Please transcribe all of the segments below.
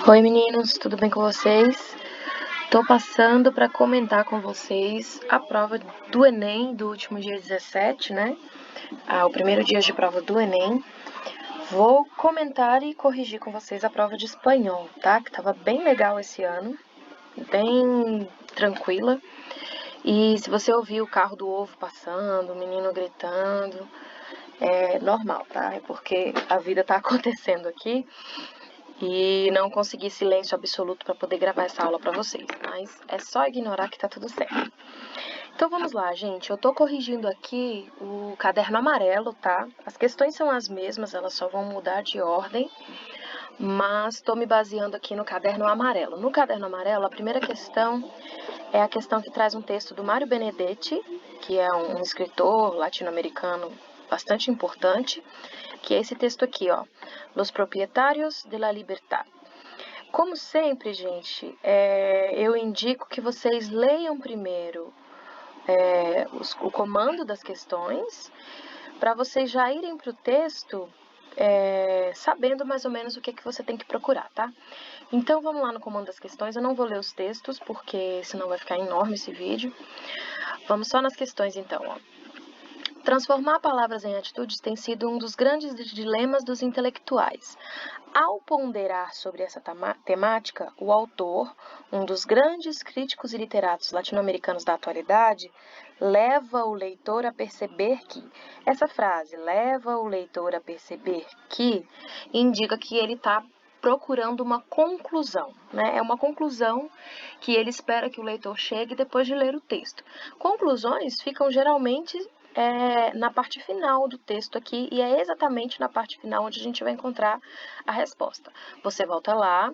Oi meninos, tudo bem com vocês? Tô passando para comentar com vocês a prova do Enem do último dia 17, né? O primeiro dia de prova do Enem. Vou comentar e corrigir com vocês a prova de espanhol, tá? Que tava bem legal esse ano, bem tranquila. E se você ouvir o carro do ovo passando, o menino gritando, é normal, tá? É porque a vida tá acontecendo aqui. E não consegui silêncio absoluto para poder gravar essa aula para vocês, mas é só ignorar que tá tudo certo. Então vamos lá, gente. Eu tô corrigindo aqui o caderno amarelo, tá? As questões são as mesmas, elas só vão mudar de ordem, mas estou me baseando aqui no caderno amarelo. No caderno amarelo, a primeira questão é a questão que traz um texto do Mário Benedetti, que é um escritor latino-americano bastante importante, que é esse texto aqui, ó. Los propietarios de la libertad. Como sempre, gente, eu indico que vocês leiam primeiro o comando das questões, para vocês já irem para o texto sabendo mais ou menos o que você tem que procurar, tá? Então, vamos lá no comando das questões. Eu não vou ler os textos, porque senão vai ficar enorme esse vídeo. Vamos só nas questões, então, ó. Transformar palavras em atitudes tem sido um dos grandes dilemas dos intelectuais. Ao ponderar sobre essa temática, o autor, um dos grandes críticos e literatos latino-americanos da atualidade, leva o leitor a perceber que, essa frase, leva o leitor a perceber que, indica que ele está procurando uma conclusão, né? É uma conclusão que ele espera que o leitor chegue depois de ler o texto. Conclusões ficam geralmente na parte final do texto aqui, e é exatamente na parte final onde a gente vai encontrar a resposta. Você volta lá,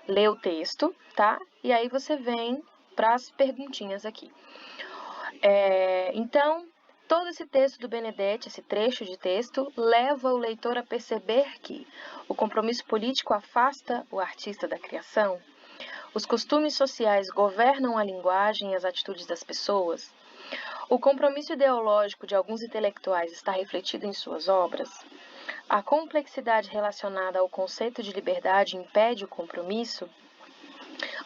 lê o texto, tá? E aí você vem para as perguntinhas aqui. Então, todo esse texto do Benedetti, esse trecho de texto, leva o leitor a perceber que o compromisso político afasta o artista da criação, os costumes sociais governam a linguagem e as atitudes das pessoas, o compromisso ideológico de alguns intelectuais está refletido em suas obras, a complexidade relacionada ao conceito de liberdade impede o compromisso,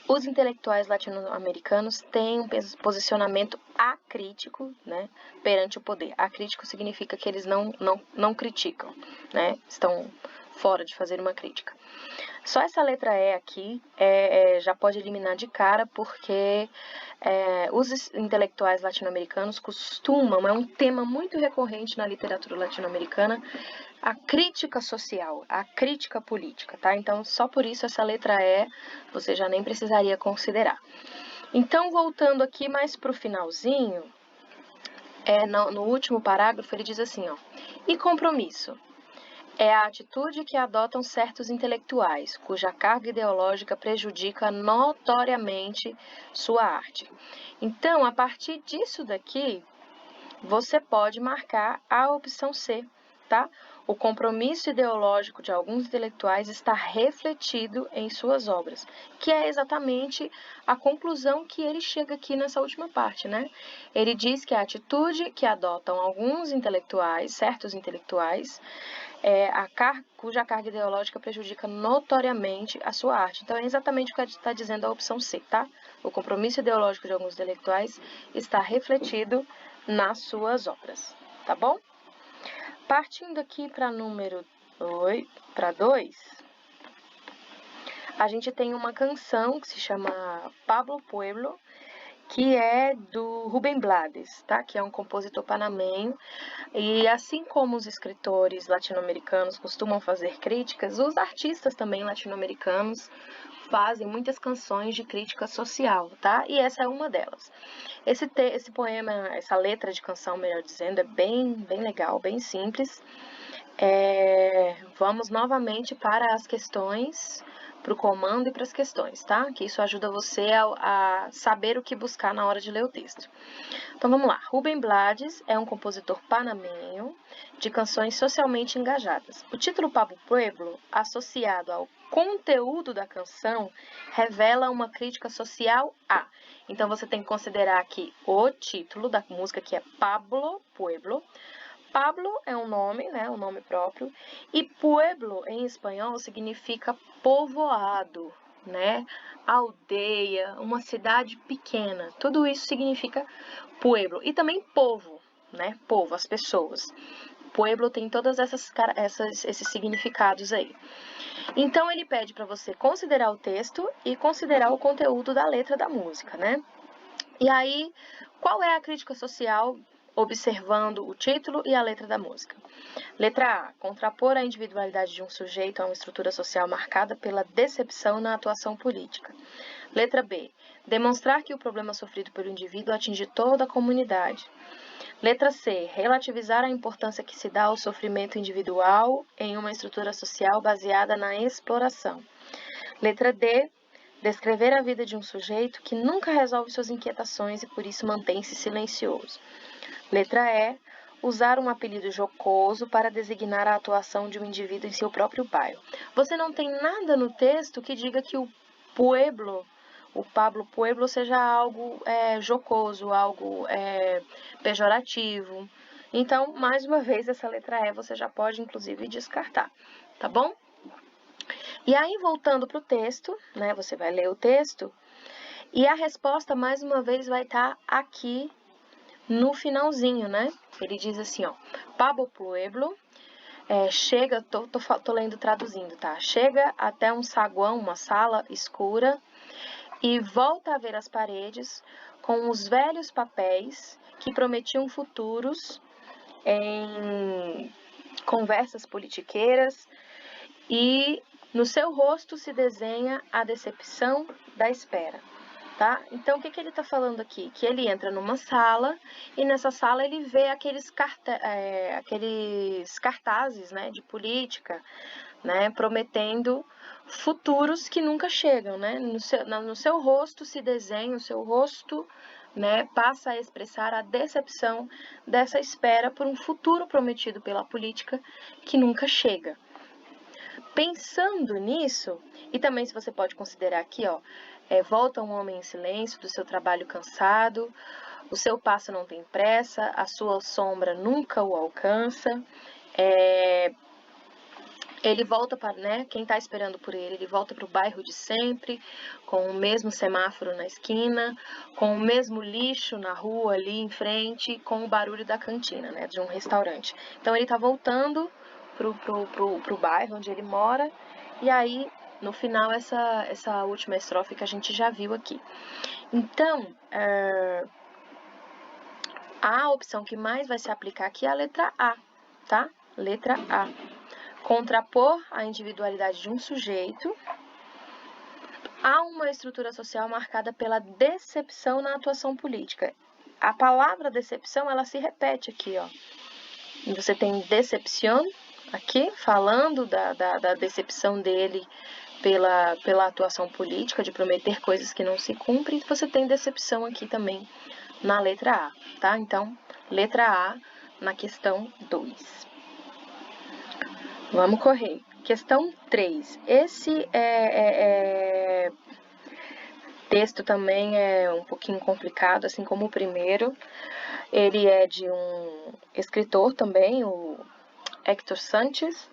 os intelectuais latino-americanos têm um posicionamento acrítico, né, perante o poder. Acrítico significa que eles não criticam, né, estão fora de fazer uma crítica. Só essa letra E aqui já pode eliminar de cara, porque os intelectuais latino-americanos costumam, é um tema muito recorrente na literatura latino-americana, a crítica social, a crítica política, tá? Então, só por isso essa letra E você já nem precisaria considerar. Então, voltando aqui mais para o finalzinho, no último parágrafo ele diz assim, ó, e compromisso? É a atitude que adotam certos intelectuais, cuja carga ideológica prejudica notoriamente sua arte. Então, a partir disso daqui, você pode marcar a opção C, tá? O compromisso ideológico de alguns intelectuais está refletido em suas obras, que é exatamente a conclusão que ele chega aqui nessa última parte, né? Ele diz que a atitude que adotam alguns intelectuais, certos intelectuais, cuja carga ideológica prejudica notoriamente a sua arte. Então, é exatamente o que está dizendo a opção C, tá? O compromisso ideológico de alguns intelectuais está refletido nas suas obras, tá bom? Partindo aqui para número 2, a gente tem uma canção que se chama Pablo Pueblo, que é do Rubem Blades, tá? Que é um compositor panamenho. E assim como os escritores latino-americanos costumam fazer críticas, os artistas também latino-americanos fazem muitas canções de crítica social, tá? E essa é uma delas. Esse poema, essa letra de canção, melhor dizendo, é bem legal, bem simples. Vamos novamente para as questões, para o comando e para as questões, tá? Que isso ajuda você a saber o que buscar na hora de ler o texto. Então vamos lá. Rubem Blades é um compositor panamenho de canções socialmente engajadas. O título Pablo Pueblo, associado ao conteúdo da canção, revela uma crítica social a. Então você tem que considerar aqui o título da música, que é Pablo Pueblo. Pablo é um nome, né, um nome próprio, e pueblo em espanhol significa povoado, né? Aldeia, uma cidade pequena. Tudo isso significa pueblo. E também povo, né? Povo, as pessoas. Pueblo tem todas esses significados aí. Então, ele pede para você considerar o texto e considerar o conteúdo da letra da música, né? E aí, qual é a crítica social observando o título e a letra da música? Letra A. Contrapor a individualidade de um sujeito a uma estrutura social marcada pela decepção na atuação política. Letra B. Demonstrar que o problema sofrido pelo indivíduo atinge toda a comunidade. Letra C. Relativizar a importância que se dá ao sofrimento individual em uma estrutura social baseada na exploração. Letra D. Descrever a vida de um sujeito que nunca resolve suas inquietações e por isso mantém-se silencioso. Letra E. Usar um apelido jocoso para designar a atuação de um indivíduo em seu próprio bairro. Você não tem nada no texto que diga que o pueblo, o Pablo Pueblo, seja algo jocoso, algo pejorativo. Então, mais uma vez, essa letra E você já pode, inclusive, descartar, tá bom? E aí, voltando para o texto, né, você vai ler o texto, e a resposta, mais uma vez, vai estar aqui no finalzinho, né? Ele diz assim, ó, Pablo Pueblo chega, tô lendo traduzindo, tá? Chega até um saguão, uma sala escura, e volta a ver as paredes com os velhos papéis que prometiam futuros em conversas politiqueiras, e no seu rosto se desenha a decepção da espera. Tá? Então, o que ele está falando aqui? Que ele entra numa sala e nessa sala ele vê aqueles cartazes, né, de política, né, prometendo futuros que nunca chegam, né? No seu rosto se desenha, o seu rosto, né, passa a expressar a decepção dessa espera por um futuro prometido pela política que nunca chega. Pensando nisso, e também se você pode considerar aqui, ó, volta um homem em silêncio do seu trabalho cansado, o seu passo não tem pressa, a sua sombra nunca o alcança, ele volta para, né, quem está esperando por ele volta para o bairro de sempre, com o mesmo semáforo na esquina, com o mesmo lixo na rua ali em frente, com o barulho da cantina, né, de um restaurante. Então ele está voltando pro bairro onde ele mora, e aí no final essa última estrofe que a gente já viu aqui. Então, a opção que mais vai se aplicar aqui é a letra A, tá? Letra A. Contrapor a individualidade de um sujeito a uma estrutura social marcada pela decepção na atuação política. A palavra decepção, ela se repete aqui, ó. Você tem decepção aqui, falando da decepção dele pela atuação política, de prometer coisas que não se cumprem. Você tem decepção aqui também na letra A, tá? Então, letra A na questão 2. Vamos correr. Questão 3. Esse texto também é um pouquinho complicado, assim como o primeiro. Ele é de um escritor também, o Héctor Sánchez,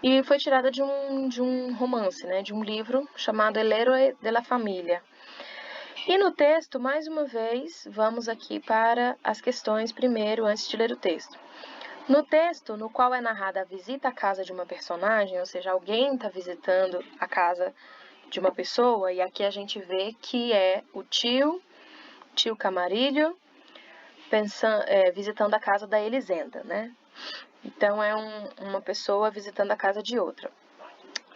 e foi tirada de um romance, né, de um livro chamado El Héroe de la Familia. E no texto, mais uma vez, vamos aqui para as questões primeiro, antes de ler o texto. No texto, no qual é narrada a visita à casa de uma personagem, ou seja, alguém está visitando a casa de uma pessoa, e aqui a gente vê que é o tio Camarilho, visitando a casa da Elisenda, né? Então, é uma pessoa visitando a casa de outra.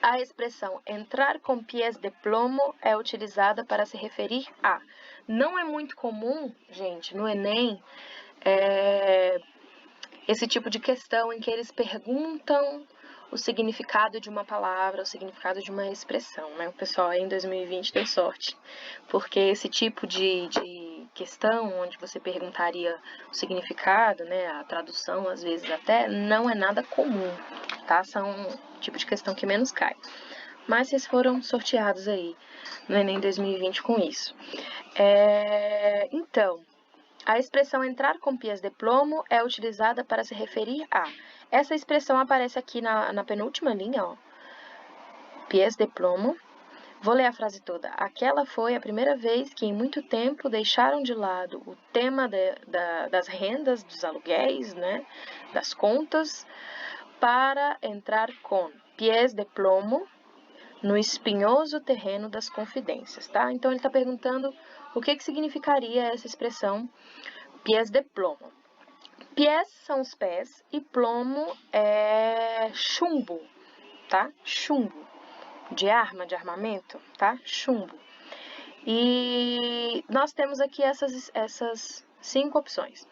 A expressão entrar com pies de plomo é utilizada para se referir a. Não é muito comum, gente, no Enem, esse tipo de questão em que eles perguntam o significado de uma palavra, o significado de uma expressão, né? O pessoal aí em 2020 deu sorte, porque esse tipo de questão, onde você perguntaria o significado, né, a tradução, às vezes até, não é nada comum, tá? São um tipo de questão que menos cai. Mas vocês foram sorteados aí no Enem 2020 com isso. Então, a expressão entrar com pies de plomo é utilizada para se referir a. Essa expressão aparece aqui na penúltima linha, ó. Pies de plomo. Vou ler a frase toda. Aquela foi a primeira vez que em muito tempo deixaram de lado o tema das rendas, dos aluguéis, né, das contas, para entrar com pies de plomo no espinhoso terreno das confidências, tá? Então ele está perguntando o que significaria essa expressão pies de plomo. Pies são os pés e plomo é chumbo, tá? Chumbo. De arma, de armamento, tá? Chumbo. E nós temos aqui essas 5 opções.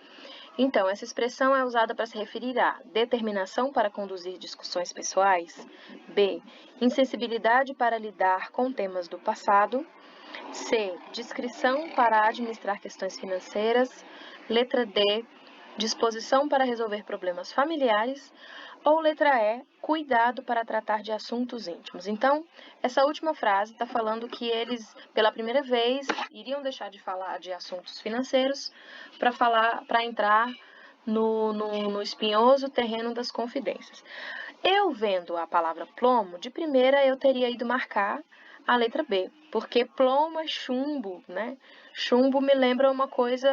Então, essa expressão é usada para se referir a determinação para conduzir discussões pessoais, B, insensibilidade para lidar com temas do passado, C, discrição para administrar questões financeiras, letra D, disposição para resolver problemas familiares, ou letra E, cuidado para tratar de assuntos íntimos. Então, essa última frase está falando que eles, pela primeira vez, iriam deixar de falar de assuntos financeiros para entrar no espinhoso terreno das confidências. Eu vendo a palavra plomo, de primeira eu teria ido marcar a letra B, porque plomo é chumbo, né? Chumbo me lembra uma coisa...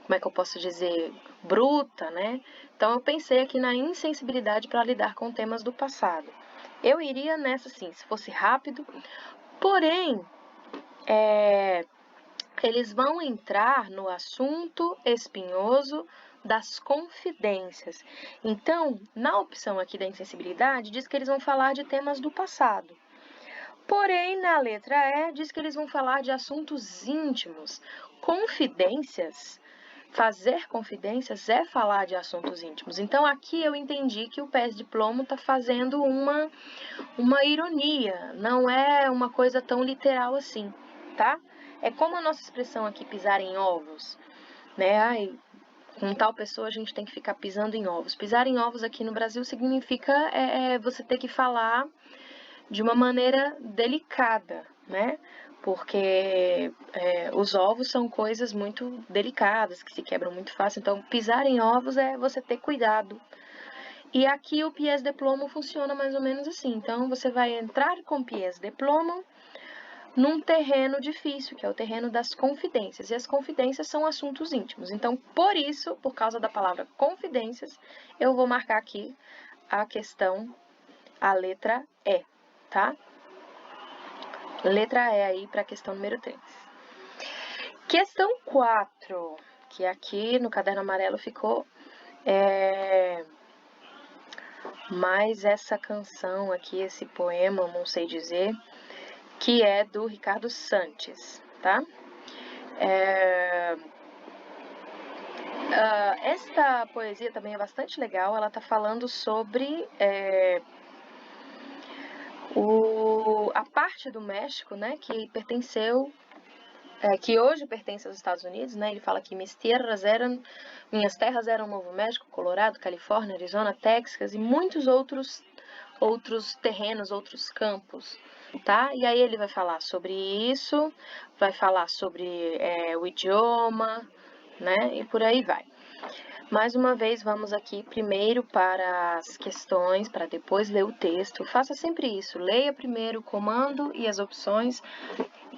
como é que eu posso dizer, bruta, né? Então eu pensei aqui na insensibilidade para lidar com temas do passado. Eu iria nessa sim, se fosse rápido, porém, eles vão entrar no assunto espinhoso das confidências. Então, na opção aqui da insensibilidade, diz que eles vão falar de temas do passado. Porém, na letra E, diz que eles vão falar de assuntos íntimos. Confidências, fazer confidências é falar de assuntos íntimos. Então, aqui eu entendi que o pés de plomo está fazendo uma ironia, não é uma coisa tão literal assim, tá? É como a nossa expressão aqui, pisar em ovos, né? Ai, com tal pessoa a gente tem que ficar pisando em ovos. Pisar em ovos aqui no Brasil significa você ter que falar de uma maneira delicada, né? Porque os ovos são coisas muito delicadas, que se quebram muito fácil. Então, pisar em ovos é você ter cuidado. E aqui o pies de plomo funciona mais ou menos assim. Então, você vai entrar com pies de plomo num terreno difícil, que é o terreno das confidências. E as confidências são assuntos íntimos. Então, por isso, por causa da palavra confidências, eu vou marcar aqui a questão, a letra E, tá? Letra E aí para a questão número 3. Questão 4, que aqui no caderno amarelo ficou mais essa canção aqui, esse poema, não sei dizer, que é do Ricardo Sanches, tá? Esta poesia também é bastante legal, ela tá falando sobre a parte do México, né, que pertenceu, que hoje pertence aos Estados Unidos, né? Ele fala que minhas terras eram Novo México, Colorado, Califórnia, Arizona, Texas e muitos outros terrenos, outros campos, tá? E aí ele vai falar sobre isso, vai falar sobre o idioma, né? E por aí vai. Mais uma vez, vamos aqui primeiro para as questões, para depois ler o texto. Faça sempre isso, leia primeiro o comando e as opções,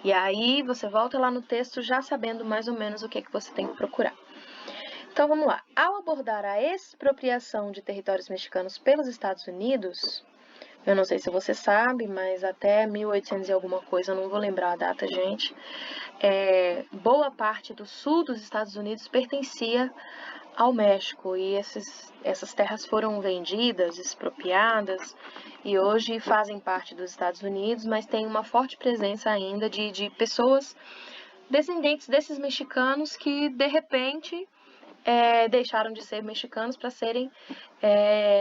e aí você volta lá no texto já sabendo mais ou menos o que você tem que procurar. Então vamos lá. Ao abordar a expropriação de territórios mexicanos pelos Estados Unidos, eu não sei se você sabe, mas até 1800 e alguma coisa, eu não vou lembrar a data, gente, boa parte do sul dos Estados Unidos pertencia ao México, e essas terras foram vendidas, expropriadas, e hoje fazem parte dos Estados Unidos, mas tem uma forte presença ainda de pessoas descendentes desses mexicanos que, de repente, deixaram de ser mexicanos para serem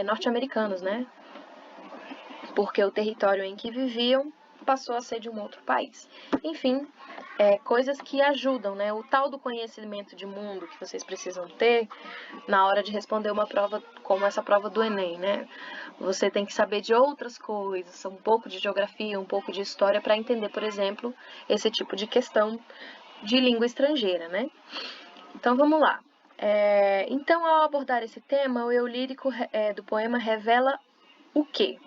norte-americanos, né? Porque o território em que viviam passou a ser de um outro país. Enfim, coisas que ajudam, né? O tal do conhecimento de mundo que vocês precisam ter na hora de responder uma prova como essa prova do Enem, né? Você tem que saber de outras coisas, um pouco de geografia, um pouco de história para entender, por exemplo, esse tipo de questão de língua estrangeira, né? Então, vamos lá. Então, ao abordar esse tema, o eu lírico do poema revela o quê?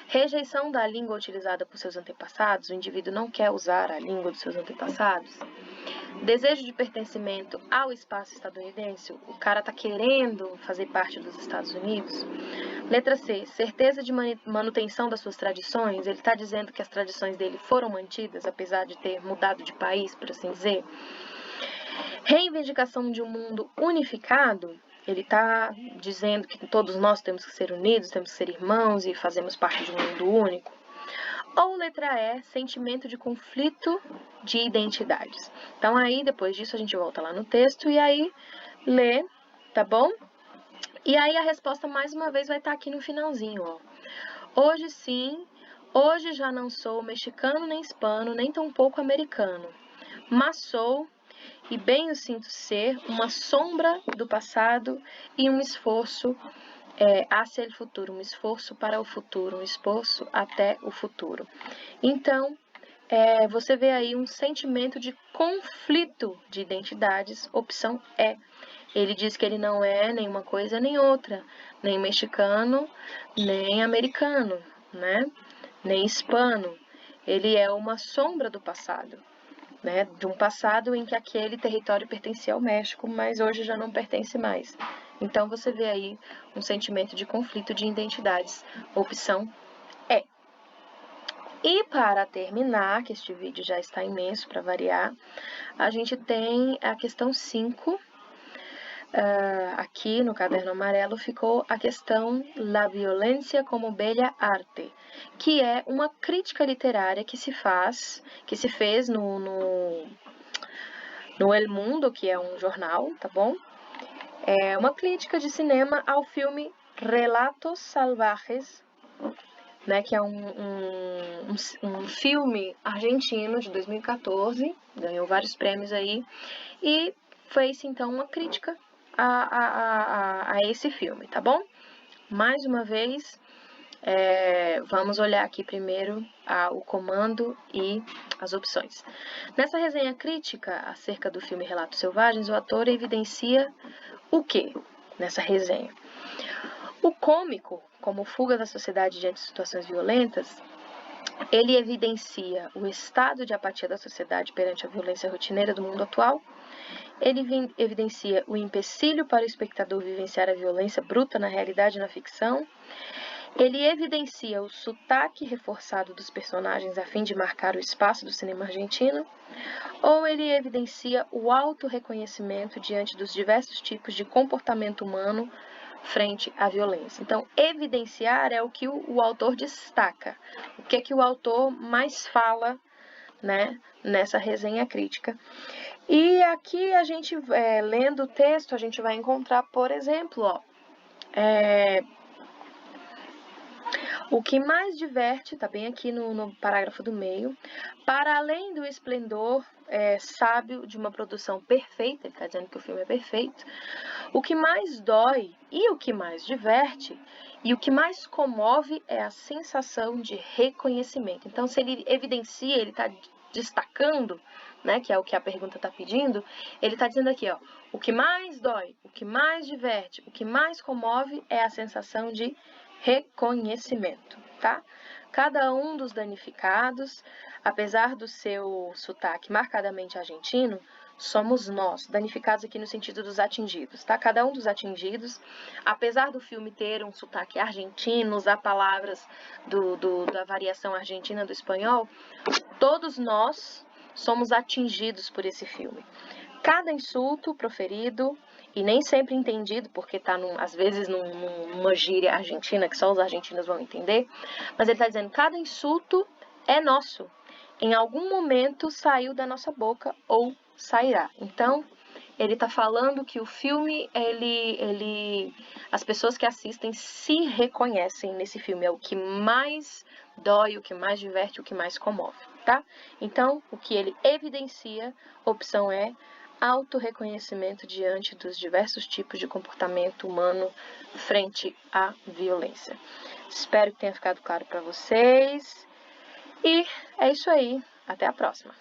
Rejeição da língua utilizada por seus antepassados, o indivíduo não quer usar a língua dos seus antepassados. Desejo de pertencimento ao espaço estadunidense, o cara está querendo fazer parte dos Estados Unidos. Letra C, certeza de manutenção das suas tradições, ele está dizendo que as tradições dele foram mantidas, apesar de ter mudado de país, por assim dizer. Reivindicação de um mundo unificado, ele está dizendo que todos nós temos que ser unidos, temos que ser irmãos e fazemos parte de um mundo único. Ou letra E, sentimento de conflito de identidades. Então aí, depois disso, a gente volta lá no texto e aí lê, tá bom? E aí a resposta, mais uma vez, vai estar aqui no finalzinho, ó. Hoje sim, hoje já não sou mexicano nem hispano, nem tampouco americano, mas sou, e bem o sinto ser, uma sombra do passado e um esforço hacia o futuro, um esforço para o futuro, um esforço até o futuro. Então, você vê aí um sentimento de conflito de identidades, opção E. Ele diz que ele não é nenhuma coisa nem outra, nem mexicano, nem americano, né? Nem hispano. Ele é uma sombra do passado, né? De um passado em que aquele território pertencia ao México, mas hoje já não pertence mais. Então você vê aí um sentimento de conflito de identidades, opção E. E para terminar, que este vídeo já está imenso para variar, a gente tem a questão 5. Aqui no caderno amarelo ficou a questão La violência como bella arte, que é uma crítica literária que se fez no El Mundo, que é um jornal, tá bom? É uma crítica de cinema ao filme Relatos Salvajes, né, que é um filme argentino de 2014, ganhou vários prêmios aí, e fez então uma crítica a esse filme, tá bom? Mais uma vez, vamos olhar aqui primeiro o comando e as opções. Nessa resenha crítica acerca do filme Relatos Selvagens, o ator evidencia o quê nessa resenha? O cômico, como fuga da sociedade diante de situações violentas, ele evidencia o estado de apatia da sociedade perante a violência rotineira do mundo atual. Ele evidencia o empecilho para o espectador vivenciar a violência bruta na realidade e na ficção. Ele evidencia o sotaque reforçado dos personagens a fim de marcar o espaço do cinema argentino. Ou ele evidencia o autorreconhecimento diante dos diversos tipos de comportamento humano frente à violência. Então, evidenciar é o que o autor destaca, o que é que o autor mais fala, né, nessa resenha crítica. E aqui a gente, lendo o texto, a gente vai encontrar, por exemplo, ó, o que mais diverte, tá bem aqui no parágrafo do meio, para além do esplendor sábio de uma produção perfeita, ele está dizendo que o filme é perfeito, o que mais dói e o que mais diverte e o que mais comove é a sensação de reconhecimento. Então, se ele evidencia, ele está destacando, né, que é o que a pergunta está pedindo, ele está dizendo aqui, ó, o que mais dói, o que mais diverte, o que mais comove é a sensação de reconhecimento, tá? Cada um dos danificados, apesar do seu sotaque marcadamente argentino, somos nós, danificados aqui no sentido dos atingidos, tá? Cada um dos atingidos, apesar do filme ter um sotaque argentino, usar palavras da variação argentina do espanhol, todos nós somos atingidos por esse filme. Cada insulto proferido, e nem sempre entendido, porque está, às vezes, numa gíria argentina, que só os argentinos vão entender, mas ele está dizendo, cada insulto é nosso. Em algum momento saiu da nossa boca ou sairá. Então, ele está falando que o filme, as pessoas que assistem se reconhecem nesse filme. É o que mais dói, o que mais diverte, o que mais comove, tá? Então, o que ele evidencia, opção é autorreconhecimento diante dos diversos tipos de comportamento humano frente à violência. Espero que tenha ficado claro para vocês. E é isso aí. Até a próxima.